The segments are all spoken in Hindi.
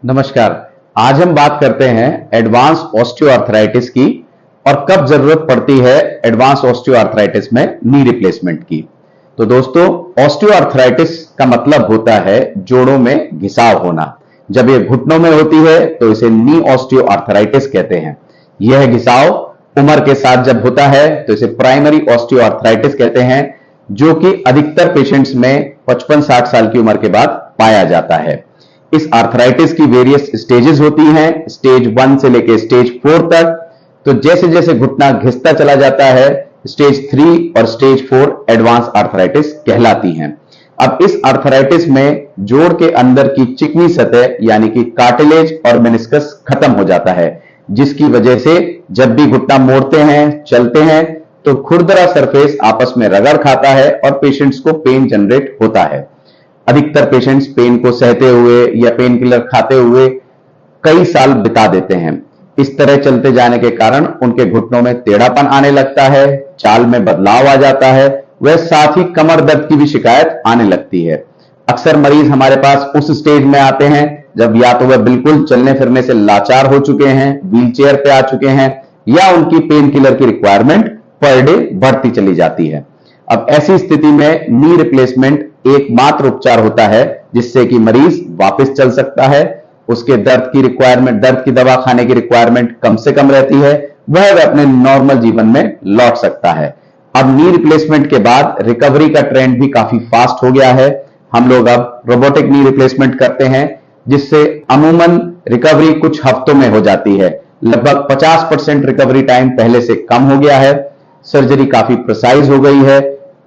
नमस्कार। आज हम बात करते हैं एडवांस ऑस्टियोआर्थराइटिस की और कब जरूरत पड़ती है एडवांस ऑस्टियोआर्थराइटिस में नी रिप्लेसमेंट की। तो दोस्तों, ऑस्टियोआर्थराइटिस का मतलब होता है जोड़ों में घिसाव होना। जब यह घुटनों में होती है तो इसे नी ऑस्टियोआर्थराइटिस कहते हैं। यह घिसाव उम्र के साथ जब होता है तो इसे प्राइमरी ऑस्टियोआर्थराइटिस कहते हैं, जो कि अधिकतर पेशेंट्स में 55-60 साल की उम्र के बाद पाया जाता है। इस आर्थराइटिस की वेरियस स्टेजेस होती हैं, स्टेज 1 से लेकर स्टेज 4 तक। तो जैसे जैसे घुटना घिसता चला जाता है, स्टेज 3 और स्टेज 4 एडवांस आर्थराइटिस कहलाती हैं। अब इस आर्थराइटिस में जोड़ के अंदर की चिकनी सतह यानी कि कार्टिलेज और मेनिस्कस खत्म हो जाता है, जिसकी वजह से जब भी घुटना मोड़ते हैं, चलते हैं, तो खुरदरा सरफेस आपस में रगड़ खाता है और पेशेंट्स को पेन जनरेट होता है। अधिकतर पेशेंट्स पेन को सहते हुए या पेन किलर खाते हुए कई साल बिता देते हैं। इस तरह चलते जाने के कारण उनके घुटनों में टेढ़ापन आने लगता है, चाल में बदलाव आ जाता है, वह साथ ही कमर दर्द की भी शिकायत आने लगती है। अक्सर मरीज हमारे पास उस स्टेज में आते हैं जब या तो वह बिल्कुल चलने फिरने से लाचार हो चुके हैं, व्हील चेयर पे आ चुके हैं, या उनकी पेन किलर की रिक्वायरमेंट पर डे बढ़ती चली जाती है। अब ऐसी स्थिति में नी रिप्लेसमेंट एकमात्र उपचार होता है जिससे कि मरीज वापस चल सकता है, उसके दर्द की रिक्वायरमेंट, दर्द की दवा खाने की रिक्वायरमेंट कम से कम रहती है, वह अपने नॉर्मल जीवन में लौट सकता है। अब नी रिप्लेसमेंट के बाद रिकवरी का ट्रेंड भी काफी फास्ट हो गया है। हम लोग अब रोबोटिक नी रिप्लेसमेंट करते हैं, जिससे अमूमन रिकवरी कुछ हफ्तों में हो जाती है। लगभग 50% रिकवरी टाइम पहले से कम हो गया है। सर्जरी काफी प्रिसाइज हो गई है।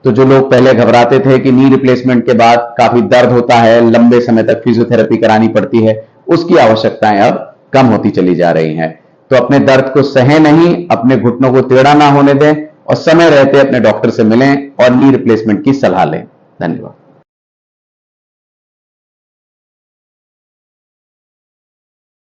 तो जो लोग पहले घबराते थे कि नी रिप्लेसमेंट के बाद काफी दर्द होता है, लंबे समय तक फिजियोथेरेपी करानी पड़ती है, उसकी आवश्यकताएं अब कम होती चली जा रही हैं। तो अपने दर्द को सहे नहीं, अपने घुटनों को टेढ़ा ना होने दें और समय रहते अपने डॉक्टर से मिलें और नी रिप्लेसमेंट की सलाह लें। धन्यवाद।